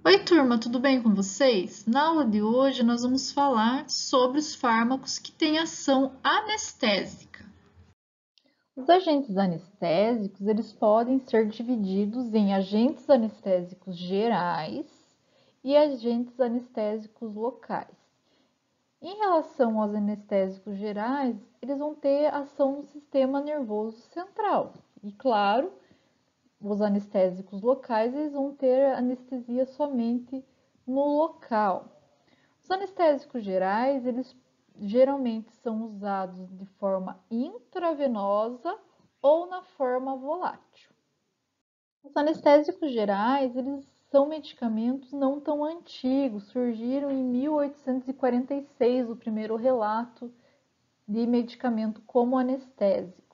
Oi, turma, tudo bem com vocês? Na aula de hoje nós vamos falar sobre os fármacos que têm ação anestésica. Os agentes anestésicos, eles podem ser divididos em agentes anestésicos gerais e agentes anestésicos locais. Em relação aos anestésicos gerais, eles vão ter ação no sistema nervoso central. E claro, os anestésicos locais, eles vão ter anestesia somente no local. Os anestésicos gerais, eles geralmente são usados de forma intravenosa ou na forma volátil. Os anestésicos gerais, eles são medicamentos não tão antigos, surgiram em 1846, o primeiro relato de medicamento como anestésico.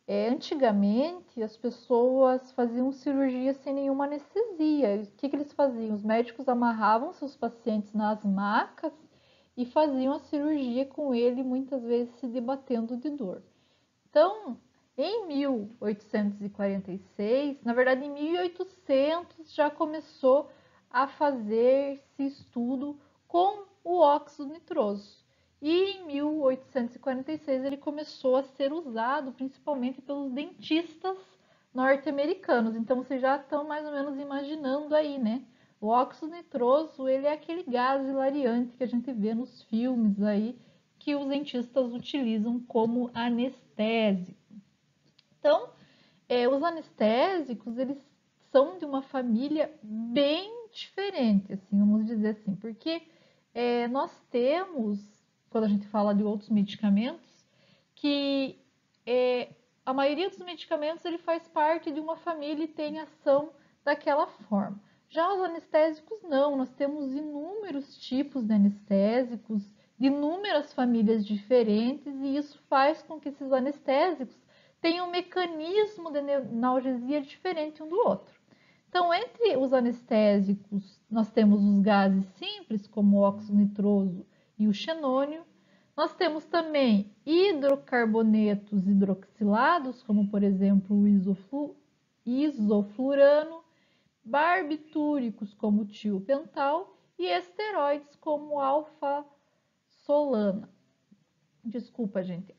Antigamente, as pessoas faziam cirurgia sem nenhuma anestesia. O que eles faziam? Os médicos amarravam seus pacientes nas macas e faziam a cirurgia com ele, muitas vezes se debatendo de dor. Então, em 1846, na verdade em 1800 já começou a fazer-se estudo com o óxido nitroso. E em 1846 ele começou a ser usado principalmente pelos dentistas norte-americanos. Então vocês já estão mais ou menos imaginando aí, né? O óxido nitroso, ele é aquele gás hilariante que a gente vê nos filmes aí, que os dentistas utilizam como anestésico. Então, os anestésicos, eles são de uma família bem diferente, assim, vamos dizer assim, porque nós temos, quando a gente fala de outros medicamentos, que a maioria dos medicamentos ele faz parte de uma família e tem ação daquela forma. Já os anestésicos não, nós temos inúmeros tipos de anestésicos, de inúmeras famílias diferentes, e isso faz com que esses anestésicos tenham um mecanismo de analgesia diferente um do outro. Então, entre os anestésicos, nós temos os gases simples, como o óxido nitroso e o xenônio. Nós temos também hidrocarbonetos hidroxilados, como por exemplo o isoflurano, barbitúricos como o tiopental e esteroides como alfa-solana. Desculpa, gente,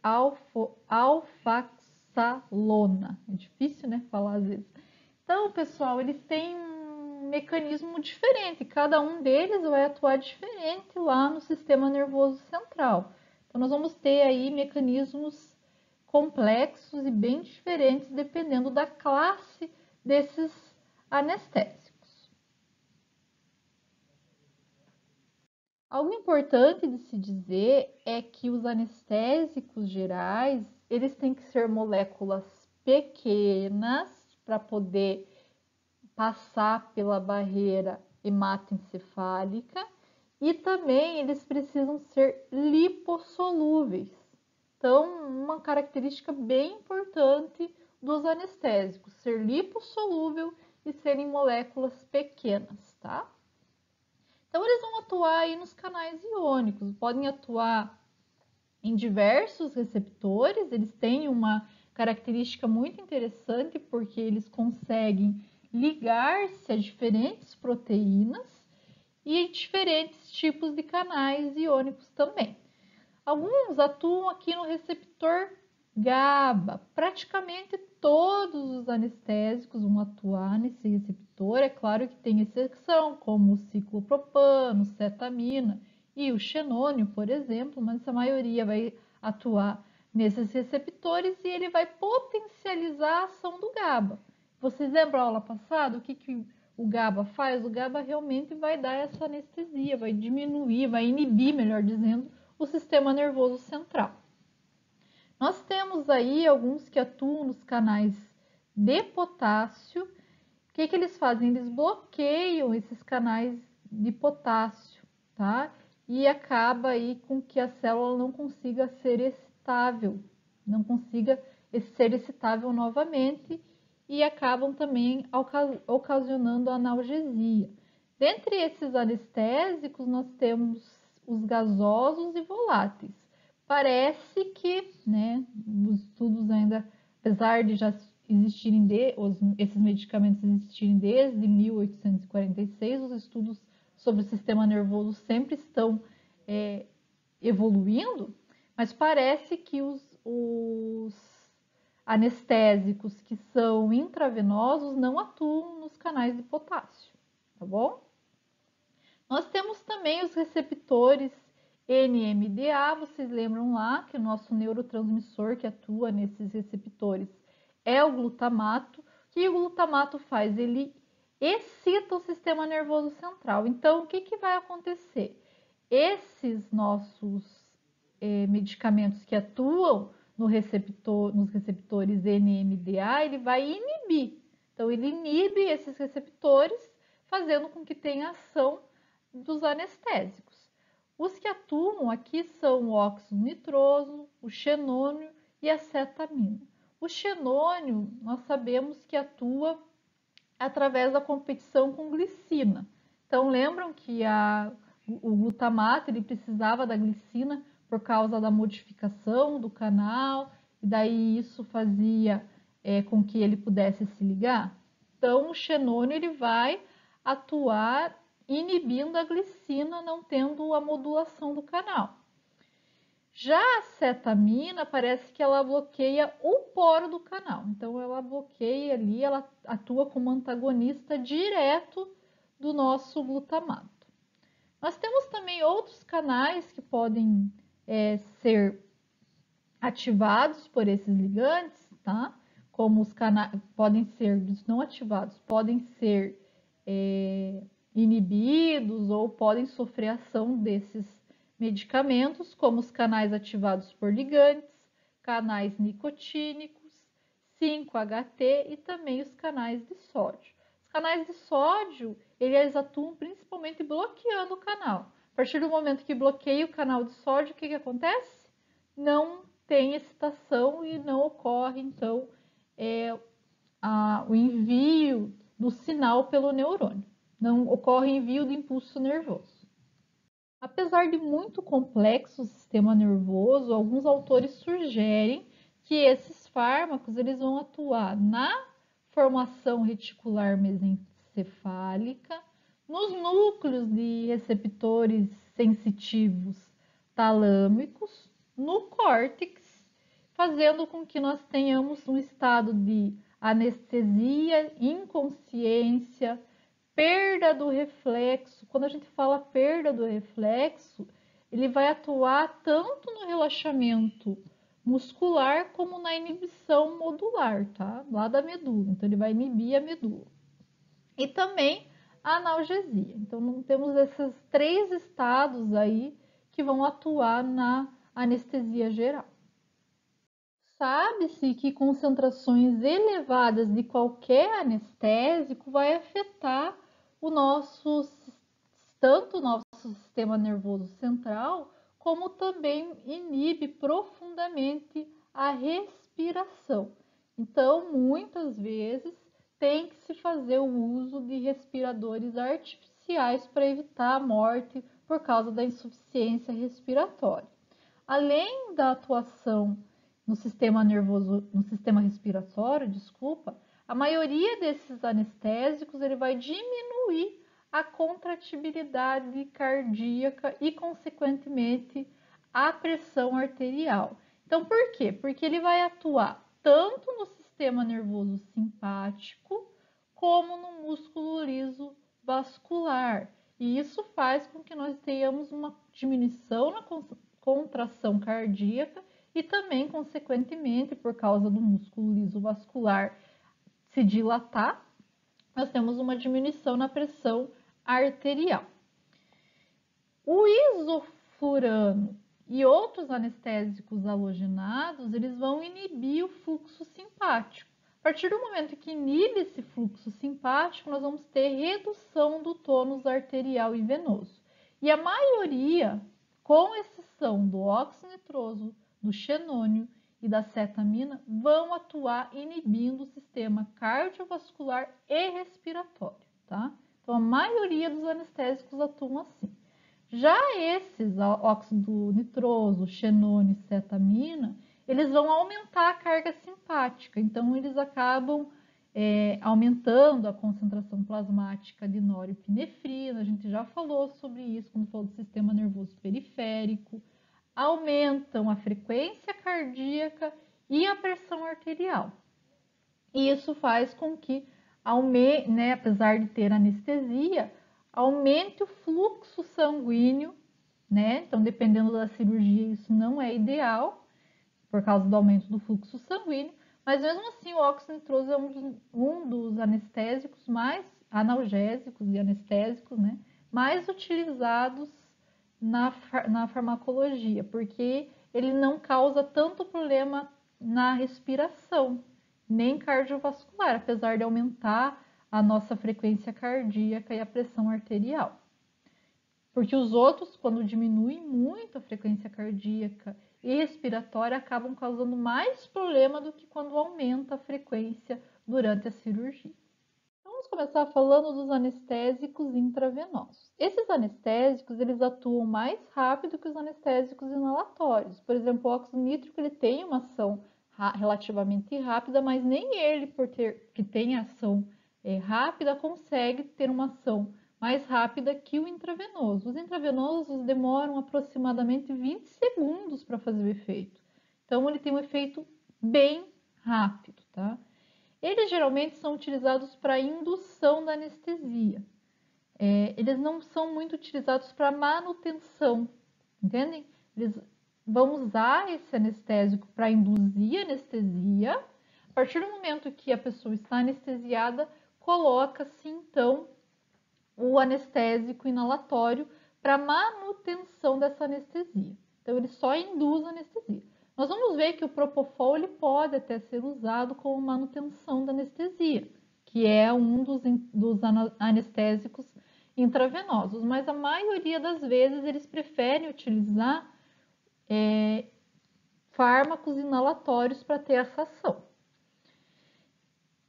alfaxalona. É difícil, né, falar às vezes. Então, pessoal, eles têm um mecanismo diferente. Cada um deles vai atuar diferente lá no sistema nervoso central. Então, nós vamos ter aí mecanismos complexos e bem diferentes dependendo da classe desses anestésicos. Algo importante de se dizer é que os anestésicos gerais, eles têm que ser moléculas pequenas para poder passar pela barreira hematoencefálica e também eles precisam ser lipossolúveis. Então, uma característica bem importante dos anestésicos, ser lipossolúvel e serem moléculas pequenas, tá? Então, eles vão atuar aí nos canais iônicos, podem atuar em diversos receptores, eles têm uma característica muito interessante porque eles conseguem ligar-se a diferentes proteínas e diferentes tipos de canais iônicos também. Alguns atuam aqui no receptor GABA. Praticamente todos os anestésicos vão atuar nesse receptor. É claro que tem exceção, como o ciclopropano, cetamina e o xenônio, por exemplo, mas a maioria vai atuar nesses receptores e ele vai potencializar a ação do GABA. Vocês lembram a aula passada? O que o GABA faz? O GABA realmente vai dar essa anestesia, vai diminuir, vai inibir, melhor dizendo, o sistema nervoso central. Nós temos aí alguns que atuam nos canais de potássio. O que eles fazem? Eles bloqueiam esses canais de potássio, tá? E acaba aí com que a célula não consiga ser excitável, não consiga ser excitável novamente e acabam também ocasionando analgesia. Dentre esses anestésicos, nós temos os gasosos e voláteis. Parece que, né, os estudos ainda, apesar de já esses medicamentos existirem desde 1846, os estudos sobre o sistema nervoso sempre estão evoluindo, mas parece que os anestésicos que são intravenosos não atuam nos canais de potássio, tá bom? Nós temos também os receptores NMDA, vocês lembram lá que o nosso neurotransmissor que atua nesses receptores é o glutamato. O que o glutamato faz? Ele excita o sistema nervoso central. Então, o que vai acontecer? Esses nossos medicamentos que atuam nos receptores NMDA, ele vai inibir. Então, ele inibe esses receptores, fazendo com que tenha ação dos anestésicos. Os que atuam aqui são o óxido nitroso, o xenônio e a cetamina. O xenônio, nós sabemos que atua através da competição com glicina. Então, lembram que o glutamato ele precisava da glicina por causa da modificação do canal, e daí isso fazia com que ele pudesse se ligar? Então, o xenônio ele vai atuar inibindo a glicina, não tendo a modulação do canal. Já a cetamina parece que ela bloqueia o poro do canal, então ela bloqueia ali, ela atua como antagonista direto do nosso glutamato. Nós temos também outros canais que podem ser ativados por esses ligantes, tá? Como os canais podem ser não ativados, podem ser inibidos ou podem sofrer ação desses medicamentos, como os canais ativados por ligantes, canais nicotínicos, 5-HT e também os canais de sódio. Os canais de sódio, eles atuam principalmente bloqueando o canal. A partir do momento que bloqueia o canal de sódio, o que acontece? Não tem excitação e não ocorre, então, o envio do sinal pelo neurônio. Não ocorre envio do impulso nervoso. Apesar de muito complexo o sistema nervoso, alguns autores sugerem que esses fármacos eles vão atuar na formação reticular mesencefálica, nos núcleos de receptores sensitivos talâmicos, no córtex, fazendo com que nós tenhamos um estado de anestesia, inconsciência, perda do reflexo. Quando a gente fala perda do reflexo, ele vai atuar tanto no relaxamento muscular como na inibição modular, tá? Lá da medula. Então, ele vai inibir a medula. E também a analgesia. Então, temos esses 3 estados aí que vão atuar na anestesia geral. Sabe-se que concentrações elevadas de qualquer anestésico vai afetar tanto o nosso sistema nervoso central, como também inibe profundamente a respiração. Então, muitas vezes, tem que se fazer o uso de respiradores artificiais para evitar a morte por causa da insuficiência respiratória. Além da atuação no sistema respiratório, a maioria desses anestésicos ele vai diminuir a contratibilidade cardíaca e, consequentemente, a pressão arterial. Então, por quê? Porque ele vai atuar tanto no sistema nervoso simpático como no músculo liso vascular. E isso faz com que nós tenhamos uma diminuição na contração cardíaca e também, consequentemente, por causa do músculo liso vascular se dilatar, nós temos uma diminuição na pressão arterial. O isoflurano e outros anestésicos halogenados, eles vão inibir o fluxo simpático. A partir do momento que inibe esse fluxo simpático, nós vamos ter redução do tônus arterial e venoso. E a maioria, com exceção do óxido nitroso, do xenônio e da cetamina, vão atuar inibindo o sistema cardiovascular e respiratório, tá? Então, a maioria dos anestésicos atuam assim. Já esses, óxido nitroso, xenônio e cetamina, eles vão aumentar a carga simpática. Então, eles acabam aumentando a concentração plasmática de norepinefrina. A gente já falou sobre isso quando falou do sistema nervoso periférico. Aumentam a frequência cardíaca e a pressão arterial. E isso faz com que, apesar de ter anestesia, aumente o fluxo sanguíneo, né? Então, dependendo da cirurgia, isso não é ideal, por causa do aumento do fluxo sanguíneo, mas mesmo assim o óxido nitroso é um dos anestésicos mais analgésicos e anestésicos, né? Mais utilizados na farmacologia, porque ele não causa tanto problema na respiração, nem cardiovascular, apesar de aumentar a nossa frequência cardíaca e a pressão arterial. Porque os outros, quando diminuem muito a frequência cardíaca e respiratória, acabam causando mais problema do que quando aumenta a frequência durante a cirurgia. Então, vamos começar falando dos anestésicos intravenosos. Esses anestésicos, eles atuam mais rápido que os anestésicos inalatórios. Por exemplo, o óxido nítrico, ele tem uma ação relativamente rápida, mas nem ele, que tem ação rápida, consegue ter uma ação mais rápida que o intravenoso. Os intravenosos demoram aproximadamente 20 segundos para fazer o efeito. Então, ele tem um efeito bem rápido, tá? Eles geralmente são utilizados para indução da anestesia. Eles não são muito utilizados para manutenção, entendem? Eles vão usar esse anestésico para induzir a anestesia. A partir do momento que a pessoa está anestesiada, coloca-se então o anestésico inalatório para manutenção dessa anestesia. Então, ele só induz a anestesia. Nós vamos ver que o propofol ele pode até ser usado como manutenção da anestesia, que é um dos anestésicos intravenosos, mas a maioria das vezes eles preferem utilizar fármacos inalatórios para ter essa ação.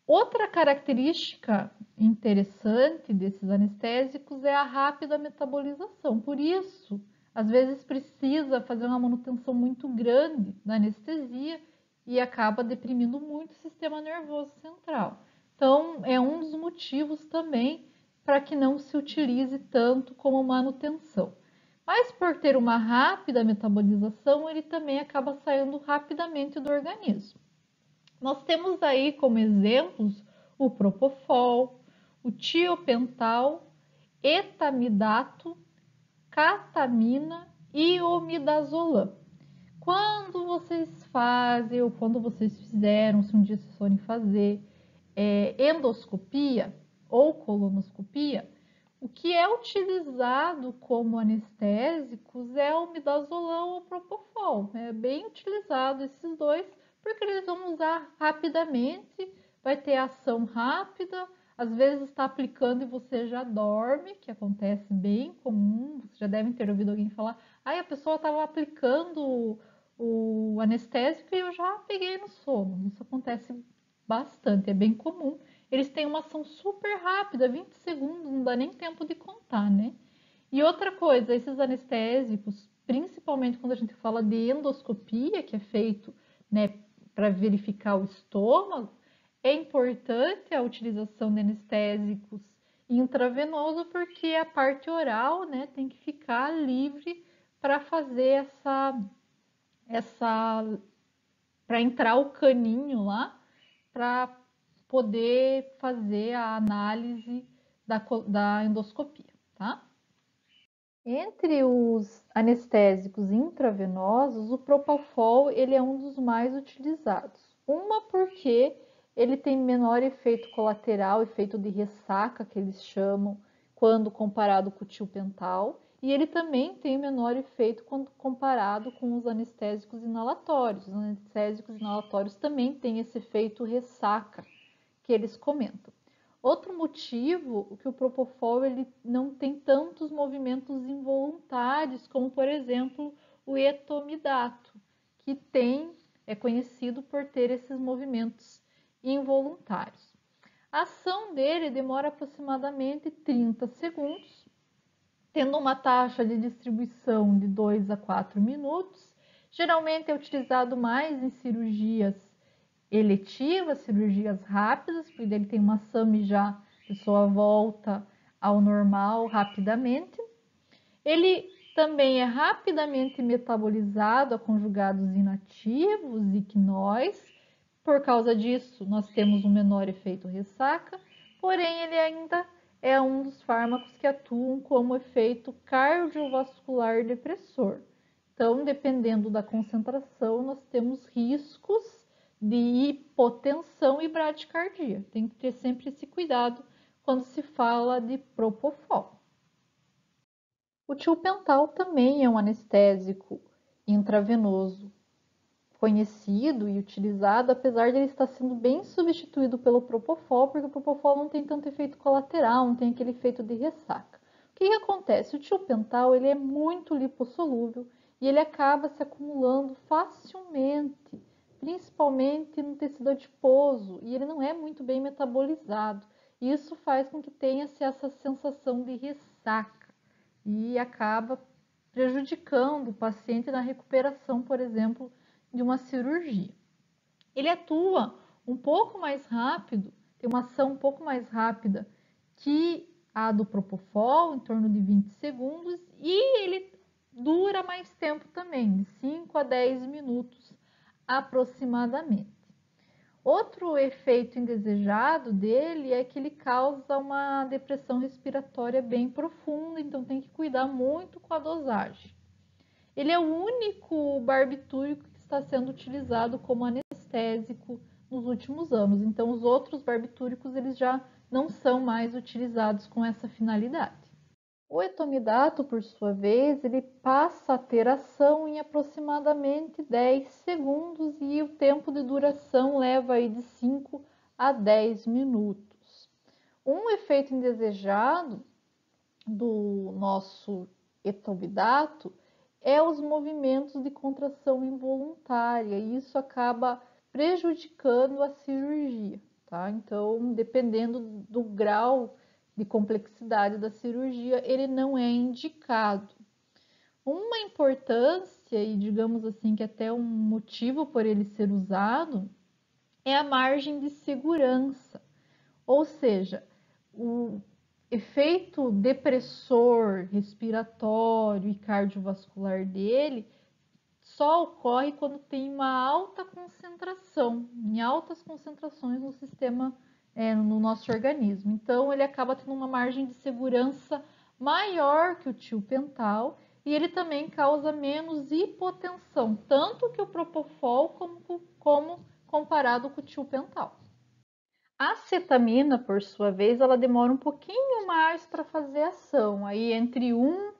Outra característica interessante desses anestésicos é a rápida metabolização. Por isso, às vezes precisa fazer uma manutenção muito grande da anestesia e acaba deprimindo muito o sistema nervoso central. Então, é um dos motivos também para que não se utilize tanto como manutenção. Mas por ter uma rápida metabolização, ele também acaba saindo rapidamente do organismo. Nós temos aí como exemplos o propofol, o tiopental, etamidato, catamina e o midazolam. Quando vocês fazem ou quando vocês fizeram, se um dia vocês forem fazer endoscopia ou colonoscopia, o que é utilizado como anestésicos é o midazolam ou o propofol. É bem utilizado esses dois, porque eles vão usar rapidamente, vai ter ação rápida, às vezes está aplicando e você já dorme, que acontece bem comum, vocês já devem ter ouvido alguém falar, a pessoa estava aplicando o anestésico e eu já peguei no sono. Isso acontece bastante, é bem comum. Eles têm uma ação super rápida, 20 segundos, não dá nem tempo de contar, né? E outra coisa, esses anestésicos, principalmente quando a gente fala de endoscopia, que é feito, né, para verificar o estômago, é importante a utilização de anestésicos intravenosos, porque a parte oral, né, tem que ficar livre para fazer para entrar o caninho lá, para poder fazer a análise da endoscopia, tá? Entre os anestésicos intravenosos, o propofol ele é um dos mais utilizados. Uma porque ele tem menor efeito colateral, efeito de ressaca que eles chamam, quando comparado com o tiopental, e ele também tem menor efeito quando comparado com os anestésicos inalatórios. Os anestésicos inalatórios também têm esse efeito ressaca que eles comentam. Outro motivo que o propofol ele não tem tantos movimentos involuntários, como por exemplo o etomidato, que é conhecido por ter esses movimentos involuntários. A ação dele demora aproximadamente 30 segundos, tendo uma taxa de distribuição de 2 a 4 minutos. Geralmente é utilizado mais em cirurgias eletivas, cirurgias rápidas, porque ele tem uma SAMI já, a pessoa volta ao normal rapidamente. Ele também é rapidamente metabolizado a conjugados inativos e quinóis. Por causa disso, nós temos um menor efeito ressaca, porém ele ainda é um dos fármacos que atuam como efeito cardiovascular depressor. Então, dependendo da concentração, nós temos riscos de hipotensão e bradicardia. Tem que ter sempre esse cuidado quando se fala de propofol. O tiopental também é um anestésico intravenoso conhecido e utilizado, apesar de ele estar sendo bem substituído pelo propofol, porque o propofol não tem tanto efeito colateral, não tem aquele efeito de ressaca. O que acontece? O tiopental ele é muito lipossolúvel e ele acaba se acumulando facilmente, principalmente no tecido adiposo, e ele não é muito bem metabolizado. Isso faz com que tenha-se essa sensação de ressaca e acaba prejudicando o paciente na recuperação, por exemplo, de uma cirurgia. Ele atua um pouco mais rápido, tem uma ação um pouco mais rápida que a do propofol, em torno de 20 segundos, e ele dura mais tempo também, de 5 a 10 minutos aproximadamente. Outro efeito indesejado dele é que ele causa uma depressão respiratória bem profunda, então tem que cuidar muito com a dosagem. Ele é o único barbitúrico que está sendo utilizado como anestésico nos últimos anos, então os outros barbitúricos eles já não são mais utilizados com essa finalidade. O etomidato, por sua vez, ele passa a ter ação em aproximadamente 10 segundos e o tempo de duração leva aí de 5 a 10 minutos. Um efeito indesejado do nosso etomidato é os movimentos de contração involuntária, e isso acaba prejudicando a cirurgia, tá? Então, dependendo do grau de complexidade da cirurgia, ele não é indicado. Uma importância, e digamos assim que até um motivo por ele ser usado, é a margem de segurança, ou seja, o efeito depressor, respiratório e cardiovascular dele só ocorre quando tem uma alta concentração, em altas concentrações no sistema, no nosso organismo. Então, ele acaba tendo uma margem de segurança maior que o tiopental e ele também causa menos hipotensão, tanto que o propofol como comparado com o tiopental. A cetamina, por sua vez, ela demora um pouquinho mais para fazer ação, aí entre 1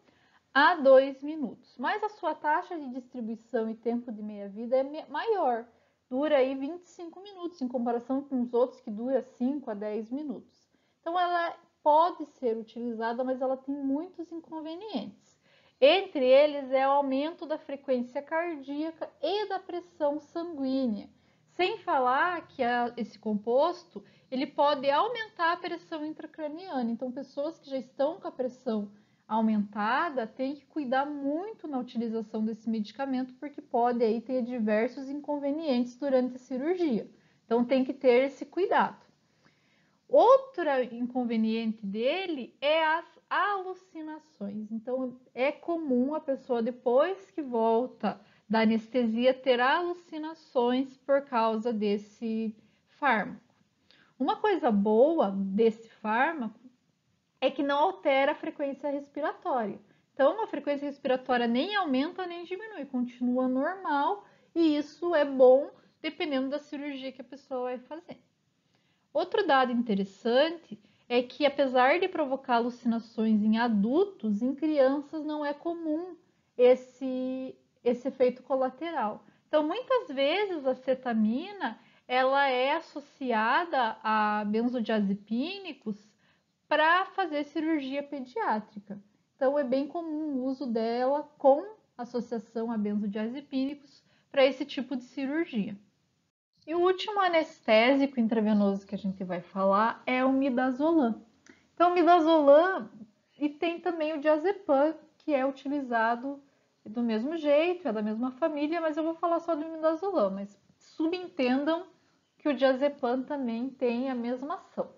a 2 minutos. Mas a sua taxa de distribuição e tempo de meia-vida é maior, dura aí 25 minutos, em comparação com os outros que dura 5 a 10 minutos. Então, ela pode ser utilizada, mas ela tem muitos inconvenientes. Entre eles é o aumento da frequência cardíaca e da pressão sanguínea. Sem falar que esse composto ele pode aumentar a pressão intracraniana. Então, pessoas que já estão com a pressão aumentada têm que cuidar muito na utilização desse medicamento, porque pode aí ter diversos inconvenientes durante a cirurgia. Então, tem que ter esse cuidado. Outro inconveniente dele é as alucinações. Então, é comum a pessoa, depois que volta da anestesia, ter alucinações por causa desse fármaco. Uma coisa boa desse fármaco é que não altera a frequência respiratória. Então, a frequência respiratória nem aumenta nem diminui, continua normal, e isso é bom dependendo da cirurgia que a pessoa vai fazer. Outro dado interessante é que, apesar de provocar alucinações em adultos, em crianças não é comum esse efeito colateral. Então, muitas vezes a cetamina ela é associada a benzodiazepínicos para fazer cirurgia pediátrica. Então, é bem comum o uso dela com associação a benzodiazepínicos para esse tipo de cirurgia. E o último anestésico intravenoso que a gente vai falar é o midazolam. Então, o midazolam e tem também o diazepam, que é utilizado do mesmo jeito, é da mesma família, mas eu vou falar só do midazolam, mas subentendam que o diazepam também tem a mesma ação.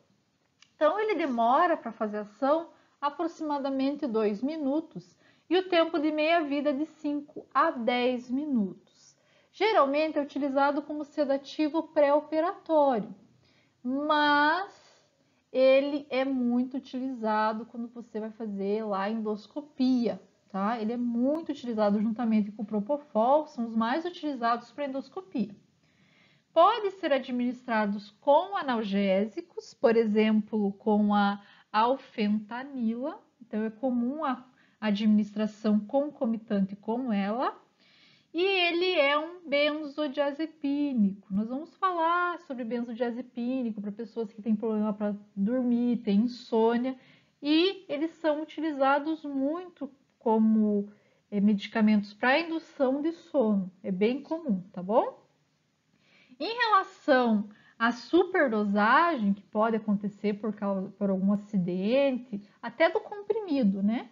Então, ele demora para fazer ação aproximadamente 2 minutos e o tempo de meia-vida de 5 a 10 minutos. Geralmente é utilizado como sedativo pré-operatório, mas ele é muito utilizado quando você vai fazer lá a endoscopia, tá? Ele é muito utilizado juntamente com o propofol, são os mais utilizados para endoscopia. Pode ser administrados com analgésicos, por exemplo, com a alfentanila. Então, é comum a administração concomitante com ela. E ele é um benzodiazepínico. Nós vamos falar sobre benzodiazepínico para pessoas que têm problema para dormir, têm insônia. E eles são utilizados muito como medicamentos para indução de sono. É bem comum, tá bom? Em relação à superdosagem, que pode acontecer por algum acidente, até do comprimido, né?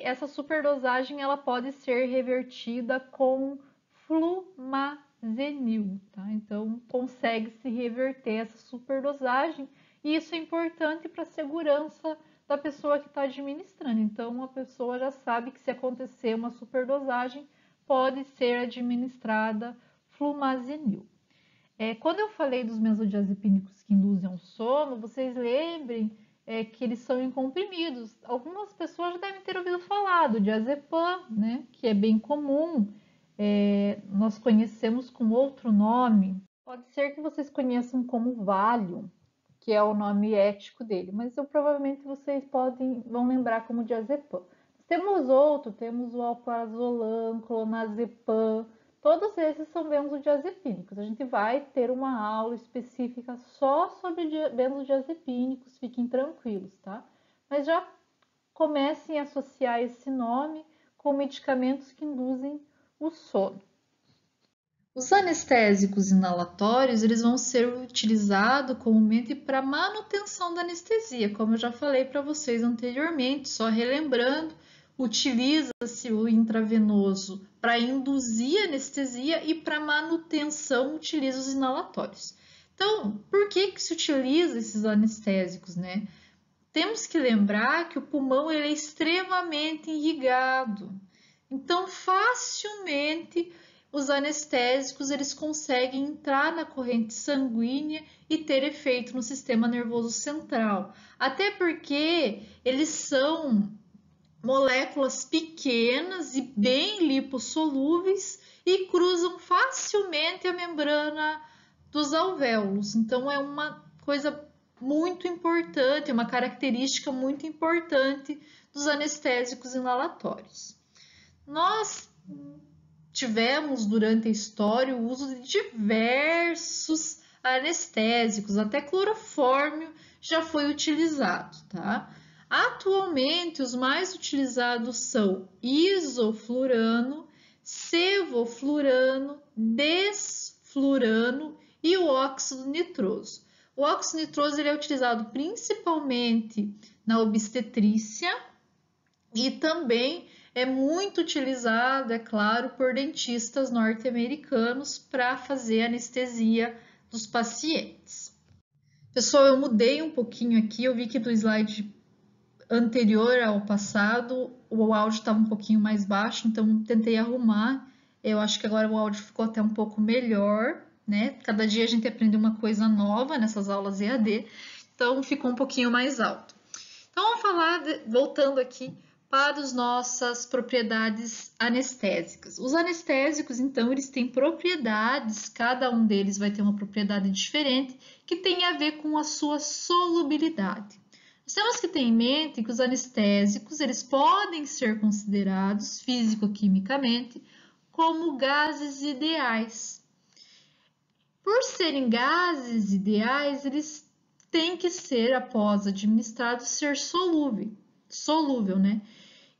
Essa superdosagem ela pode ser revertida com flumazenil, tá? Então, consegue-se reverter essa superdosagem e isso é importante para a segurança da pessoa que está administrando. Então, a pessoa já sabe que se acontecer uma superdosagem, pode ser administrada flumazenil. Quando eu falei dos benzodiazepínicos que induzem ao sono, vocês lembrem que eles são em comprimidos. Algumas pessoas já devem ter ouvido falar do diazepam, né, que é bem comum. Nós conhecemos com outro nome. Pode ser que vocês conheçam como Valium, que é o nome ético dele, mas provavelmente vocês vão lembrar como diazepam. Temos o alprazolam, clonazepam. Todos esses são benzodiazepínicos. A gente vai ter uma aula específica só sobre benzodiazepínicos, fiquem tranquilos, tá? Mas já comecem a associar esse nome com medicamentos que induzem o sono. Os anestésicos inalatórios, eles vão ser utilizados comumente para manutenção da anestesia, como eu já falei para vocês anteriormente, só relembrando, utiliza-se o intravenoso para induzir anestesia e para manutenção utiliza os inalatórios. Então, por que se utiliza esses anestésicos, né? Temos que lembrar que o pulmão ele é extremamente irrigado, então facilmente os anestésicos eles conseguem entrar na corrente sanguínea e ter efeito no sistema nervoso central, até porque eles são moléculas pequenas e bem lipossolúveis e cruzam facilmente a membrana dos alvéolos. Então é uma coisa muito importante, uma característica muito importante dos anestésicos inalatórios. Nós tivemos durante a história o uso de diversos anestésicos, até clorofórmio já foi utilizado, tá? Atualmente, os mais utilizados são isoflurano, sevoflurano, desflurano e o óxido nitroso. O óxido nitroso ele é utilizado principalmente na obstetrícia e também é muito utilizado, é claro, por dentistas norte-americanos para fazer anestesia dos pacientes. Pessoal, eu mudei um pouquinho aqui, eu vi que do slide anterior ao passado o áudio estava um pouquinho mais baixo, então tentei arrumar. Eu acho que agora o áudio ficou até um pouco melhor, né? Cada dia a gente aprende uma coisa nova nessas aulas EAD, então ficou um pouquinho mais alto. Então vamos falar, voltando aqui para as nossas propriedades anestésicas. Os anestésicos, então, eles têm propriedades, cada um deles vai ter uma propriedade diferente, que tem a ver com a sua solubilidade. Nós temos que ter em mente que os anestésicos, eles podem ser considerados físico-quimicamente como gases ideais. Por serem gases ideais, eles têm que ser, após administrados, ser solúvel, né?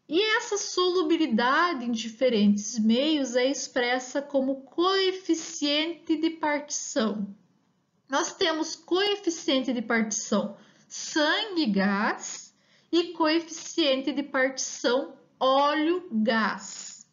E essa solubilidade em diferentes meios é expressa como coeficiente de partição. Nós temos coeficiente de partição sangue-gás e coeficiente de partição óleo-gás.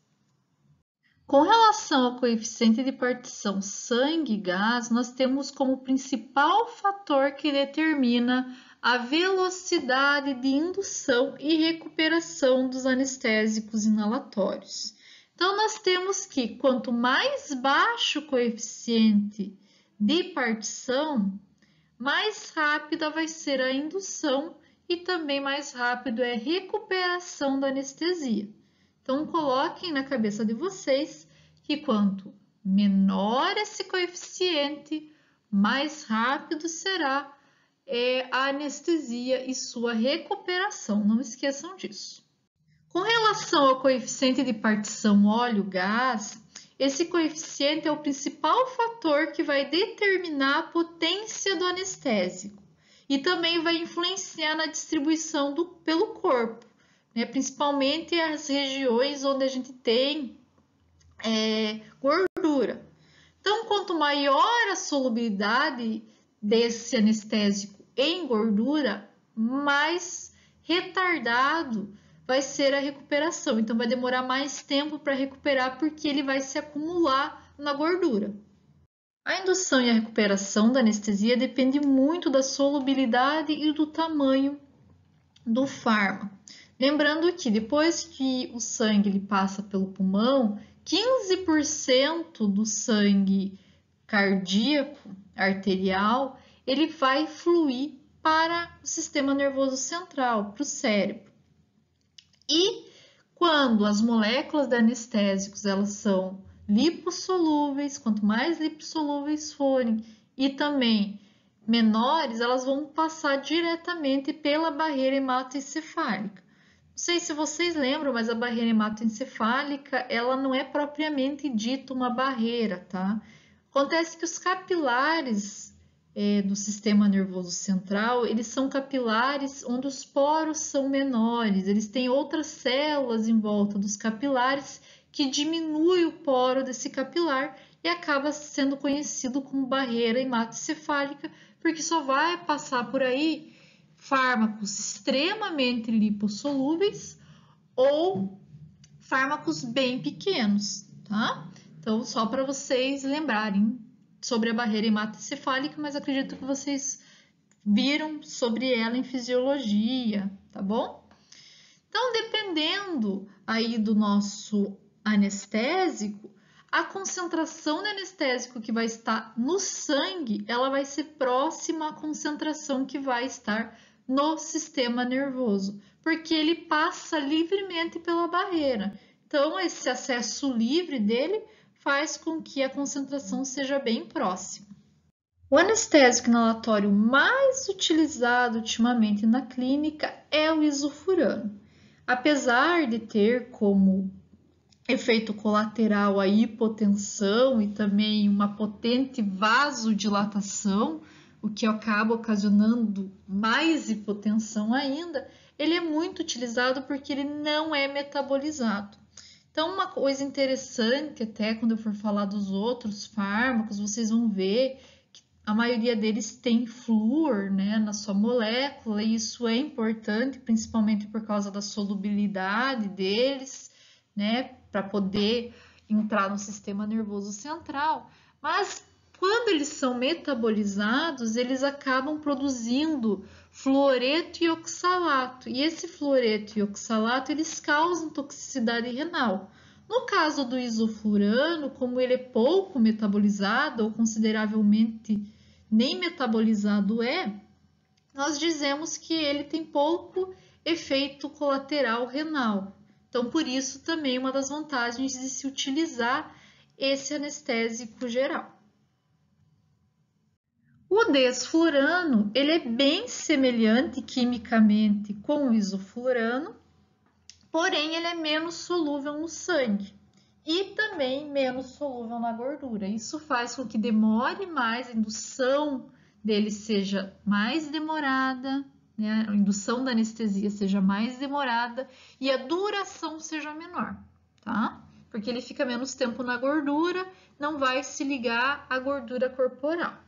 Com relação ao coeficiente de partição sangue e gás, nós temos como principal fator que determina a velocidade de indução e recuperação dos anestésicos inalatórios. Então, nós temos que quanto mais baixo o coeficiente de partição, mais rápida vai ser a indução e também mais rápido é a recuperação da anestesia. Então, coloquem na cabeça de vocês que quanto menor esse coeficiente, mais rápido será a anestesia e sua recuperação. Não esqueçam disso. Com relação ao coeficiente de partição óleo-gás, esse coeficiente é o principal fator que vai determinar a potência do anestésico e também vai influenciar na distribuição pelo corpo, né? Principalmente as regiões onde a gente tem gordura. Então, quanto maior a solubilidade desse anestésico em gordura, mais retardado vai ser a recuperação. Então, vai demorar mais tempo para recuperar porque ele vai se acumular na gordura. A indução e a recuperação da anestesia depende muito da solubilidade e do tamanho do fármaco. Lembrando que depois que o sangue ele passa pelo pulmão, 15% do sangue cardíaco, arterial, ele vai fluir para o sistema nervoso central, para o cérebro. E quando as moléculas de anestésicos elas são lipossolúveis, quanto mais lipossolúveis forem e também menores, elas vão passar diretamente pela barreira hematoencefálica. Não sei se vocês lembram, mas a barreira hematoencefálica, ela não é propriamente dita uma barreira, tá? Acontece que os capilares do sistema nervoso central, eles são capilares onde os poros são menores, eles têm outras células em volta dos capilares que diminui o poro desse capilar e acaba sendo conhecido como barreira hematoencefálica, porque só vai passar por aí fármacos extremamente lipossolúveis ou fármacos bem pequenos, tá? Então, só para vocês lembrarem sobre a barreira hematoencefálica, mas acredito que vocês viram sobre ela em fisiologia, tá bom? Então, dependendo aí do nosso anestésico, a concentração de anestésico que vai estar no sangue, ela vai ser próxima à concentração que vai estar no sistema nervoso, porque ele passa livremente pela barreira. Então, esse acesso livre dele faz com que a concentração seja bem próxima. O anestésico inalatório mais utilizado ultimamente na clínica é o isofurano. Apesar de ter como efeito colateral a hipotensão e também uma potente vasodilatação, o que acaba ocasionando mais hipotensão ainda, ele é muito utilizado porque ele não é metabolizado. Então, uma coisa interessante, até quando eu for falar dos outros fármacos, vocês vão ver que a maioria deles tem flúor, né, na sua molécula, e isso é importante, principalmente por causa da solubilidade deles, né, para poder entrar no sistema nervoso central. Mas quando eles são metabolizados, eles acabam produzindo fluoreto e oxalato. E esse fluoreto e oxalato, eles causam toxicidade renal. No caso do isoflurano, como ele é pouco metabolizado ou consideravelmente nem metabolizado nós dizemos que ele tem pouco efeito colateral renal. Então, por isso também uma das vantagens de se utilizar esse anestésico geral. O desflurano, ele é bem semelhante quimicamente com o isoflurano, porém ele é menos solúvel no sangue e também menos solúvel na gordura. Isso faz com que demore mais, a indução dele seja mais demorada, né? A indução da anestesia seja mais demorada e a duração seja menor, tá? Porque ele fica menos tempo na gordura, não vai se ligar à gordura corporal.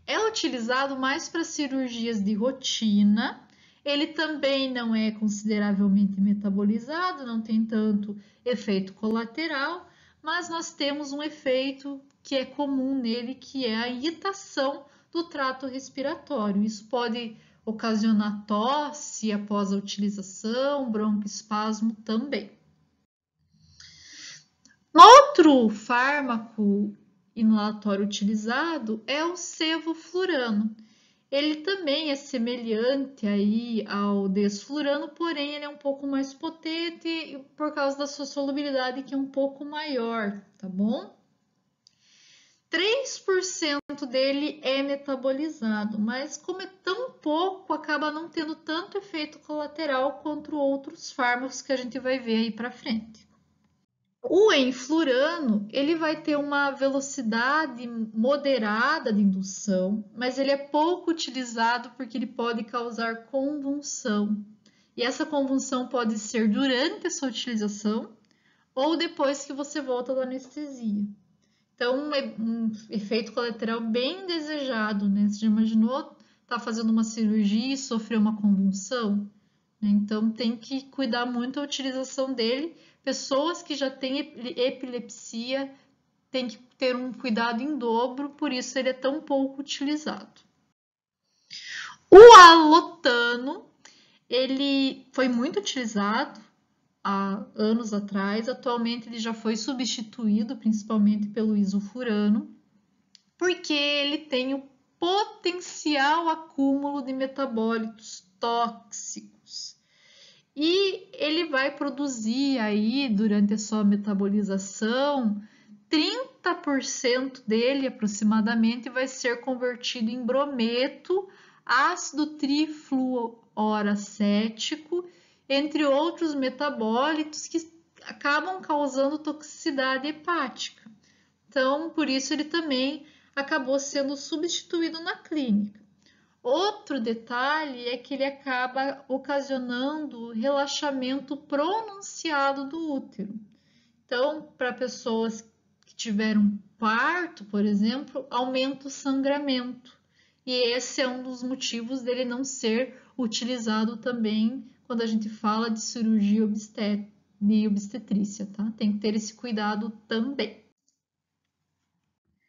É utilizado mais para cirurgias de rotina, Ele também não é consideravelmente metabolizado, não tem tanto efeito colateral, mas nós temos um efeito que é comum nele, que é a irritação do trato respiratório. Isso pode ocasionar tosse após a utilização, broncoespasmo também. Outro fármaco inalatório utilizado é o sevoflurano. Ele também é semelhante aí ao desflurano, porém ele é um pouco mais potente por causa da sua solubilidade que é um pouco maior, tá bom? 3% dele é metabolizado, mas como é tão pouco, acaba não tendo tanto efeito colateral quanto outros fármacos que a gente vai ver aí para frente. O enflurano, ele vai ter uma velocidade moderada de indução, mas ele é pouco utilizado porque ele pode causar convulsão. E essa convulsão pode ser durante a sua utilização ou depois que você volta da anestesia. Então, é um efeito colateral bem desejado, né? Você já imaginou estar fazendo uma cirurgia e sofrer uma convulsão? Então, tem que cuidar muito da utilização dele. Pessoas que já têm epilepsia têm que ter um cuidado em dobro, por isso ele é tão pouco utilizado. O alotano, ele foi muito utilizado há anos atrás, atualmente ele já foi substituído principalmente pelo isofurano, porque ele tem o potencial acúmulo de metabólitos tóxicos. E ele vai produzir aí, durante a sua metabolização, 30% dele aproximadamente vai ser convertido em brometo, ácido trifluoracético, entre outros metabólitos que acabam causando toxicidade hepática. Então, por isso ele também acabou sendo substituído na clínica. Outro detalhe é que ele acaba ocasionando relaxamento pronunciado do útero. Então, para pessoas que tiveram parto, por exemplo, aumenta o sangramento. E esse é um dos motivos dele não ser utilizado também quando a gente fala de cirurgia de obstetrícia, tá? Tem que ter esse cuidado também.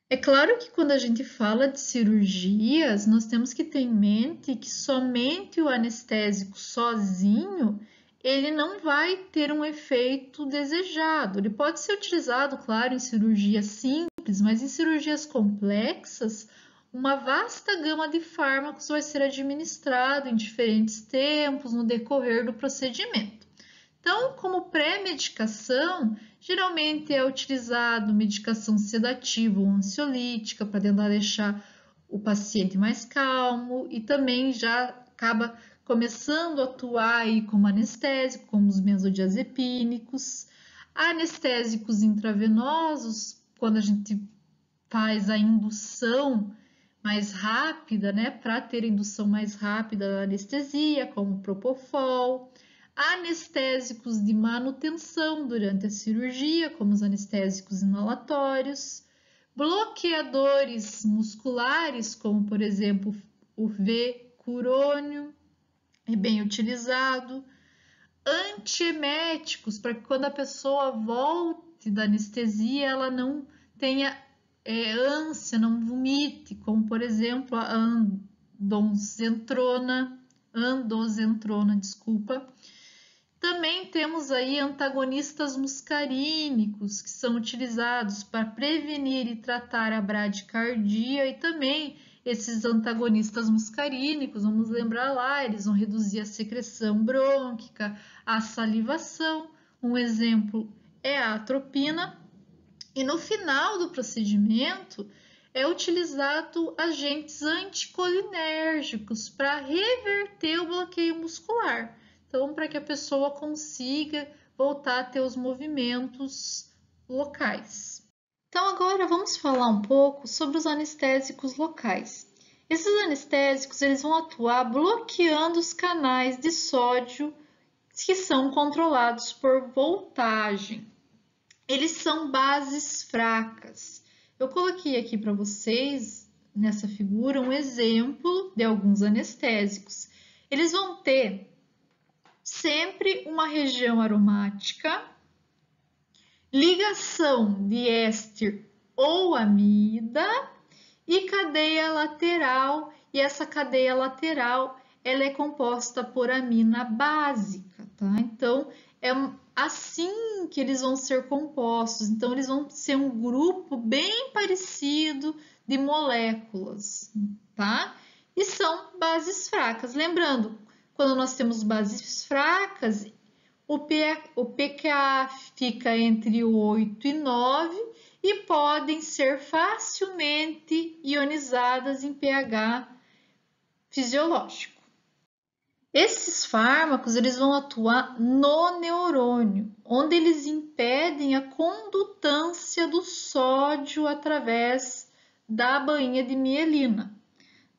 É claro que quando a gente fala de cirurgias, nós temos que ter em mente que somente o anestésico sozinho, ele não vai ter um efeito desejado. Ele pode ser utilizado, claro, em cirurgias simples, mas em cirurgias complexas, uma vasta gama de fármacos vai ser administrado em diferentes tempos no decorrer do procedimento. Então, como pré-medicação, geralmente é utilizado medicação sedativa ou ansiolítica para tentar deixar o paciente mais calmo e também já acaba começando a atuar aí como anestésico, como os benzodiazepínicos, anestésicos intravenosos, quando a gente faz a indução mais rápida, né, para ter a indução mais rápida da anestesia, como Propofol, anestésicos de manutenção durante a cirurgia, como os anestésicos inalatórios, bloqueadores musculares, como por exemplo o V-curônio, é bem utilizado, antieméticos, para que quando a pessoa volte da anestesia, ela não tenha ânsia, não vomite, como por exemplo a andozentrona, desculpa. Também temos aí antagonistas muscarínicos, que são utilizados para prevenir e tratar a bradicardia, e também esses antagonistas muscarínicos, vamos lembrar lá, eles vão reduzir a secreção brônquica, a salivação. Um exemplo é a atropina. E no final do procedimento, é utilizado agentes anticolinérgicos para reverter o bloqueio muscular. Então, para que a pessoa consiga voltar a ter os movimentos locais. Então, agora vamos falar um pouco sobre os anestésicos locais. Esses anestésicos eles vão atuar bloqueando os canais de sódio que são controlados por voltagem. Eles são bases fracas. Eu coloquei aqui para vocês, nessa figura, um exemplo de alguns anestésicos. eles vão ter sempre uma região aromática, ligação de éster ou amida e cadeia lateral, e essa cadeia lateral ela é composta por amina básica, tá? Então, é assim que eles vão ser compostos. Então, eles vão ser um grupo bem parecido de moléculas, tá? E são bases fracas. Lembrando, quando nós temos bases fracas, o pKa fica entre 8 e 9 e podem ser facilmente ionizadas em pH fisiológico. Esses fármacos eles vão atuar no neurônio, onde eles impedem a condutância do sódio através da bainha de mielina.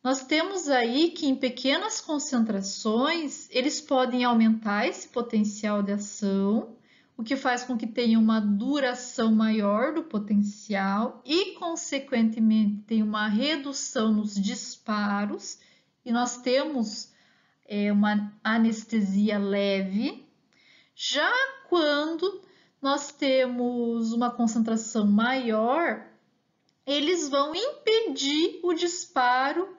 Nós temos aí que em pequenas concentrações eles podem aumentar esse potencial de ação, o que faz com que tenha uma duração maior do potencial e, consequentemente, tenha uma redução nos disparos, e nós temos uma anestesia leve. Já quando nós temos uma concentração maior, eles vão impedir o disparo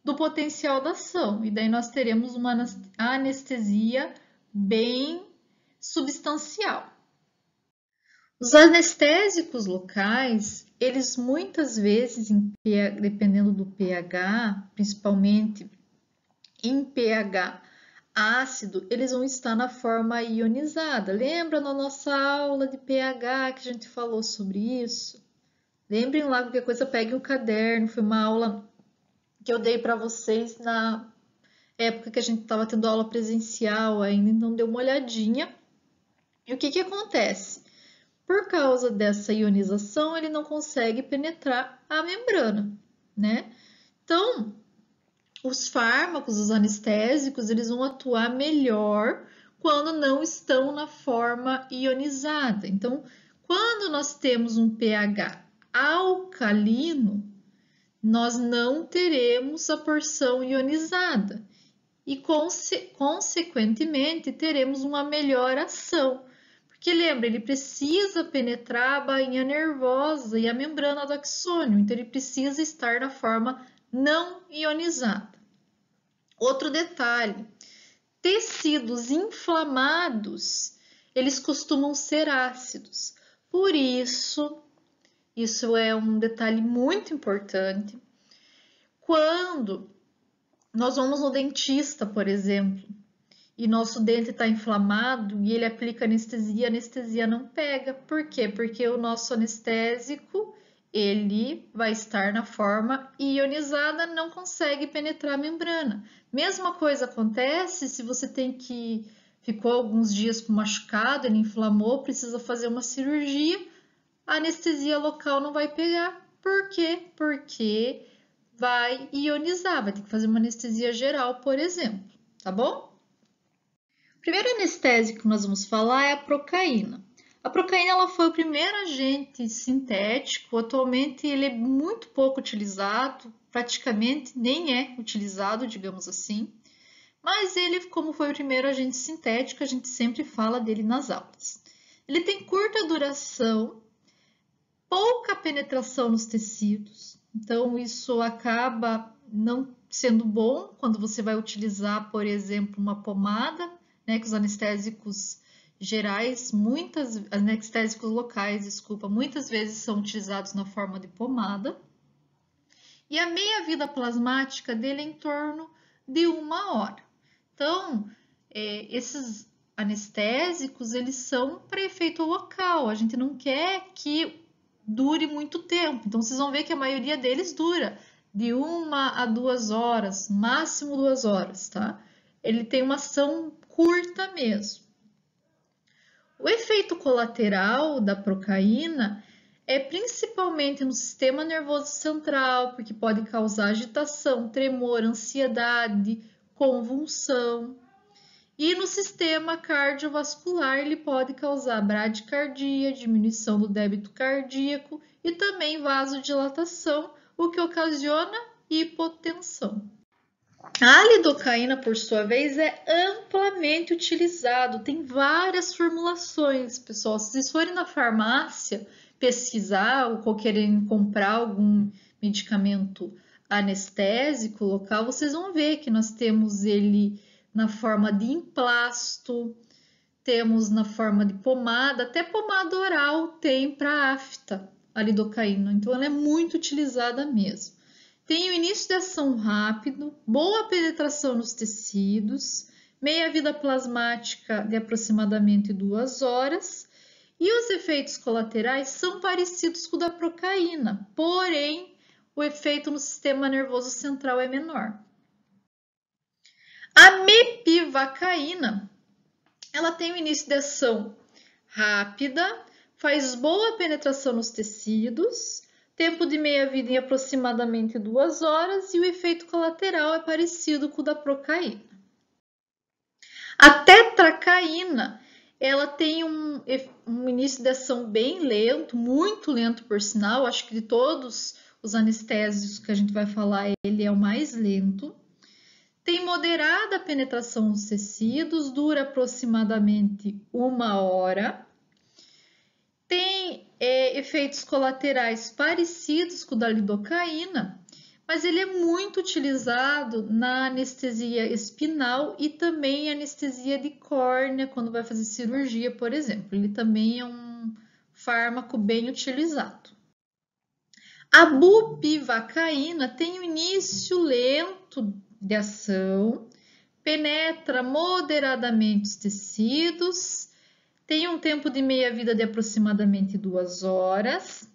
do potencial da ação, e daí nós teremos uma anestesia bem substancial. Os anestésicos locais, eles muitas vezes, dependendo do pH, principalmente em pH ácido, eles vão estar na forma ionizada. Lembra na nossa aula de pH que a gente falou sobre isso? Lembrem lá, qualquer coisa, peguem o caderno, foi uma aula que eu dei para vocês na época que a gente estava tendo aula presencial ainda, então dê uma olhadinha. E o que acontece? Por causa dessa ionização, ele não consegue penetrar a membrana, né? Então, os fármacos, os anestésicos, eles vão atuar melhor quando não estão na forma ionizada. Então, quando nós temos um pH alcalino, nós não teremos a porção ionizada e, consequentemente, teremos uma melhor ação. Porque lembra, ele precisa penetrar a bainha nervosa e a membrana do axônio, então ele precisa estar na forma não ionizada. Outro detalhe, tecidos inflamados, eles costumam ser ácidos. Por isso é um detalhe muito importante. Quando nós vamos no dentista, por exemplo, e nosso dente está inflamado e ele aplica anestesia, a anestesia não pega. Por quê? Porque o nosso anestésico, ele vai estar na forma ionizada, não consegue penetrar a membrana. Mesma coisa acontece se você ficou alguns dias com machucado, ele inflamou, precisa fazer uma cirurgia, a anestesia local não vai pegar. Por quê? Porque vai ionizar, vai ter que fazer uma anestesia geral, por exemplo, tá bom? O primeiro anestésico que nós vamos falar é a procaína. A procaína ela foi o primeiro agente sintético, atualmente ele é muito pouco utilizado, praticamente nem é utilizado, digamos assim, mas ele, como foi o primeiro agente sintético, a gente sempre fala dele nas aulas. Ele tem curta duração, pouca penetração nos tecidos, então isso acaba não sendo bom quando você vai utilizar, por exemplo, uma pomada, né, que os anestésicos gerais, anestésicos locais, desculpa, muitas vezes são utilizados na forma de pomada. E a meia-vida plasmática dele é em torno de 1 hora. Então, esses anestésicos, eles são para efeito local, a gente não quer que dure muito tempo. Então, vocês vão ver que a maioria deles dura de 1 a 2 horas, máximo 2 horas, tá? Ele tem uma ação curta mesmo. O efeito colateral da procaína é principalmente no sistema nervoso central, porque pode causar agitação, tremor, ansiedade, convulsão. E no sistema cardiovascular, ele pode causar bradicardia, diminuição do débito cardíaco e também vasodilatação, o que ocasiona hipotensão. A lidocaína, por sua vez, é amplamente utilizado. Tem várias formulações, pessoal. Se vocês forem na farmácia pesquisar ou querem comprar algum medicamento anestésico local, vocês vão ver que nós temos ele na forma de emplasto, temos na forma de pomada, até pomada oral tem para afta a lidocaína. Então, ela é muito utilizada mesmo. Tem o início de ação rápido, boa penetração nos tecidos, meia-vida plasmática de aproximadamente 2 horas, e os efeitos colaterais são parecidos com o da procaína, porém o efeito no sistema nervoso central é menor. A mepivacaína, ela tem o início de ação rápida, faz boa penetração nos tecidos, tempo de meia-vida em aproximadamente 2 horas e o efeito colateral é parecido com o da procaína. A tetracaína, ela tem um início de ação bem lento, muito lento por sinal, acho que de todos os anestésicos que a gente vai falar, ele é o mais lento. Tem moderada penetração nos tecidos, dura aproximadamente 1 hora. Tem efeitos colaterais parecidos com o da lidocaína, mas ele é muito utilizado na anestesia espinal e também anestesia de córnea, quando vai fazer cirurgia, por exemplo. Ele também é um fármaco bem utilizado. A bupivacaína tem um início lento de ação, penetra moderadamente os tecidos, tem um tempo de meia-vida de aproximadamente 2 horas.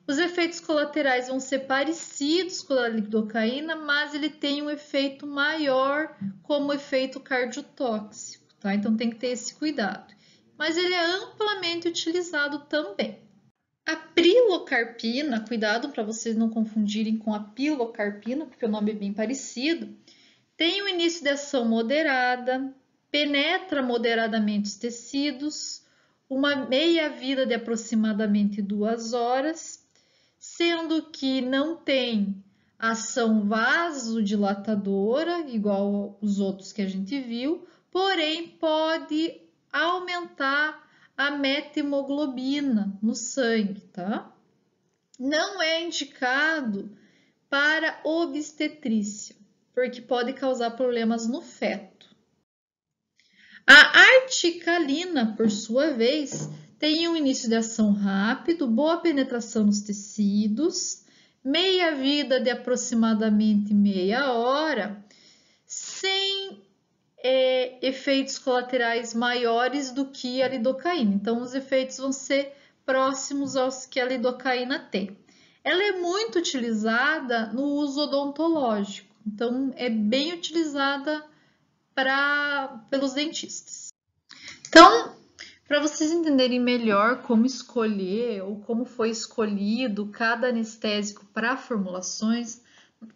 Os efeitos colaterais vão ser parecidos com a lidocaína, mas ele tem um efeito maior como efeito cardiotóxico, tá? Então tem que ter esse cuidado. Mas ele é amplamente utilizado também. A pilocarpina, cuidado para vocês não confundirem com a pilocarpina, porque o nome é bem parecido, tem um início de ação moderada, penetra moderadamente os tecidos, uma meia-vida de aproximadamente 2 horas, sendo que não tem ação vasodilatadora, igual os outros que a gente viu, porém pode aumentar a meta-hemoglobina no sangue, tá? Não é indicado para obstetrícia, porque pode causar problemas no feto. A articalina, por sua vez, tem um início de ação rápido, boa penetração nos tecidos, meia-vida de aproximadamente meia hora, sem efeitos colaterais maiores do que a lidocaína. Então, os efeitos vão ser próximos aos que a lidocaína tem. Ela é muito utilizada no uso odontológico, então é bem utilizada pelos dentistas. Então, para vocês entenderem melhor como escolher ou como foi escolhido cada anestésico para formulações,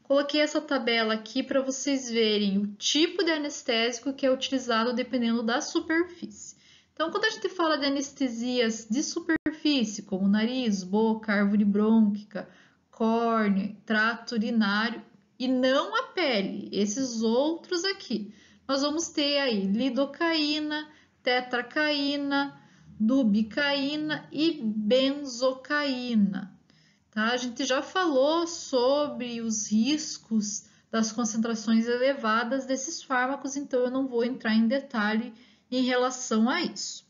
coloquei essa tabela aqui para vocês verem o tipo de anestésico que é utilizado dependendo da superfície. Então, quando a gente fala de anestesias de superfície, como nariz, boca, árvore brônquica, córnea, trato urinário e não a pele, esses outros aqui, nós vamos ter aí lidocaína, tetracaína, dubicaína e benzocaína. Tá? A gente já falou sobre os riscos das concentrações elevadas desses fármacos, então eu não vou entrar em detalhe em relação a isso.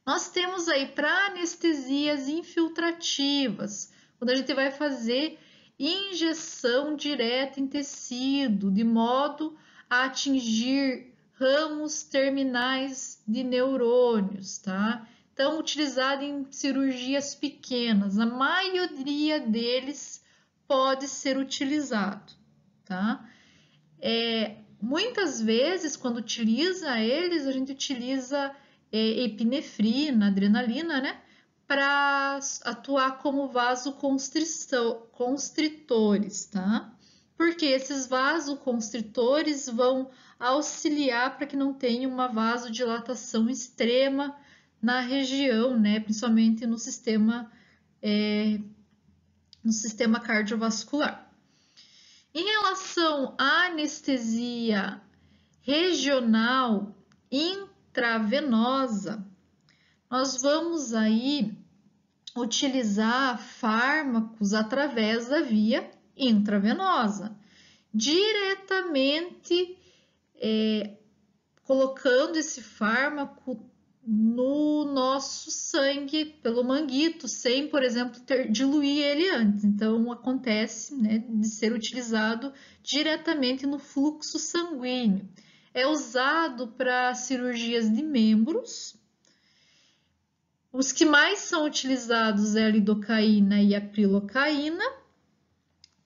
Nós temos aí para anestesias infiltrativas, quando a gente vai fazer injeção direta em tecido, de modo a atingir ramos terminais de neurônios, tá? Então, utilizado em cirurgias pequenas, a maioria deles pode ser utilizado, tá? Muitas vezes, quando utiliza eles, a gente utiliza epinefrina, adrenalina, né? Para atuar como vasoconstritores, tá? Porque esses vasoconstritores vão auxiliar para que não tenha uma vasodilatação extrema na região, né? Principalmente no sistema cardiovascular. Em relação à anestesia regional intravenosa, nós vamos aí utilizar fármacos através da via intravenosa, diretamente colocando esse fármaco no nosso sangue pelo manguito, sem, por exemplo, diluir ele antes. Então, acontece, né, de ser utilizado diretamente no fluxo sanguíneo. É usado para cirurgias de membros. Os que mais são utilizados é a lidocaína e a prilocaína.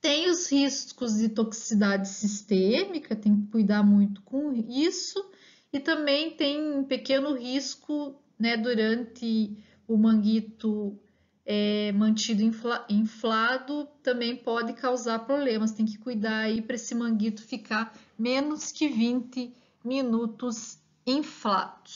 Tem os riscos de toxicidade sistêmica, tem que cuidar muito com isso. E também tem um pequeno risco, né, durante o manguito mantido inflado, também pode causar problemas. Tem que cuidar aí para esse manguito ficar menos que 20 minutos inflado.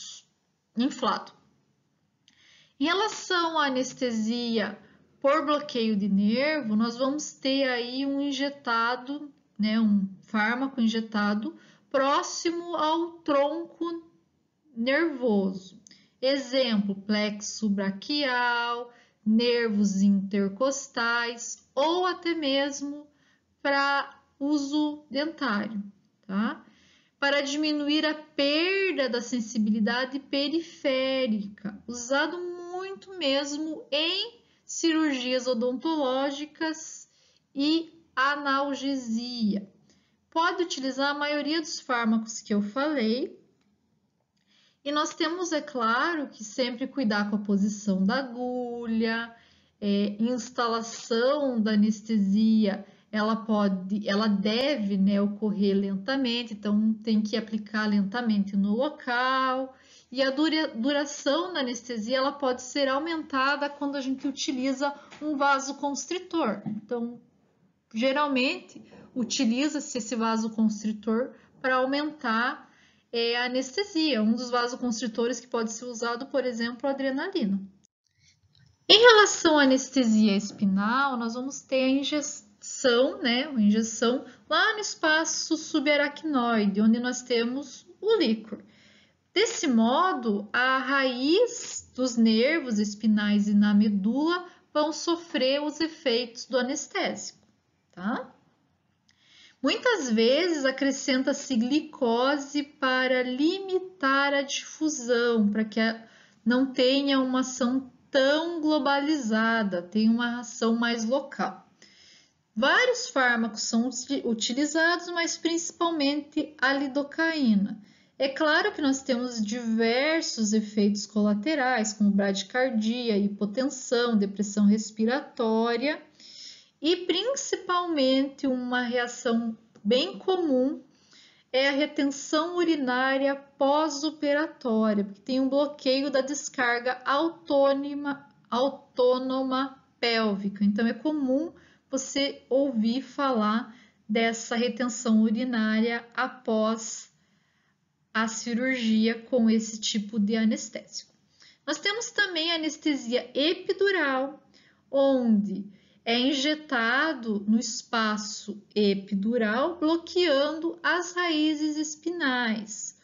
Em relação à anestesia por bloqueio de nervo, nós vamos ter aí um injetado, né, um fármaco injetado próximo ao tronco nervoso. Exemplo, plexo braquial, nervos intercostais ou até mesmo para uso dentário, tá? Para diminuir a perda da sensibilidade periférica, usado muito mesmo em cirurgias odontológicas e analgesia. Pode utilizar a maioria dos fármacos que eu falei. E nós temos, é claro, que sempre cuidar com a posição da agulha, instalação da anestesia, ela deve, né, ocorrer lentamente, então tem que aplicar lentamente no local. E a duração da anestesia ela pode ser aumentada quando a gente utiliza um vasoconstritor. Então, geralmente, utiliza-se esse vasoconstritor para aumentar a anestesia. Um dos vasoconstritores que pode ser usado, por exemplo, a adrenalina. Em relação à anestesia espinal, nós vamos ter a injeção, né? A injeção lá no espaço subaracnoide, onde nós temos o líquor. Desse modo, a raiz dos nervos espinais e na medula vão sofrer os efeitos do anestésico, tá? Muitas vezes acrescenta-se glicose para limitar a difusão, para que não tenha uma ação tão globalizada, tenha uma ação mais local. Vários fármacos são utilizados, mas principalmente a lidocaína. É claro que nós temos diversos efeitos colaterais, como bradicardia, hipotensão, depressão respiratória, e principalmente uma reação bem comum é a retenção urinária pós-operatória, porque tem um bloqueio da descarga autônoma pélvica. Então é comum você ouvir falar dessa retenção urinária após a cirurgia com esse tipo de anestésico. Nós temos também a anestesia epidural, onde é injetado no espaço epidural, bloqueando as raízes espinais.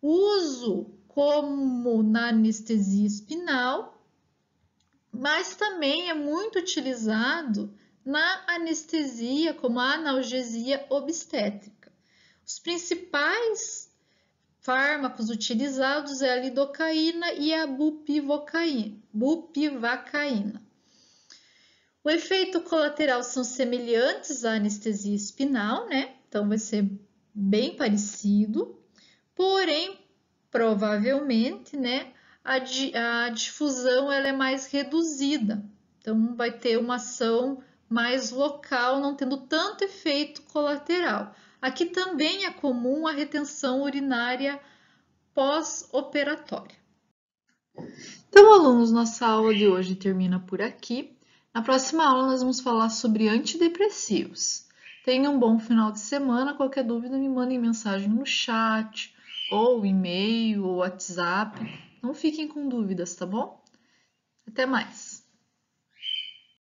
Uso como na anestesia espinal, mas também é muito utilizado na anestesia como a analgesia obstétrica. Os principais fármacos utilizados é a lidocaína e a bupivacaína. O efeito colateral são semelhantes à anestesia espinal, né? Então vai ser bem parecido, porém, provavelmente, né, a difusão ela é mais reduzida. Então vai ter uma ação mais local, não tendo tanto efeito colateral. Aqui também é comum a retenção urinária pós-operatória. Então, alunos, nossa aula de hoje termina por aqui. Na próxima aula, nós vamos falar sobre antidepressivos. Tenham um bom final de semana. Qualquer dúvida, me mandem mensagem no chat, ou e-mail, ou WhatsApp. Não fiquem com dúvidas, tá bom? Até mais!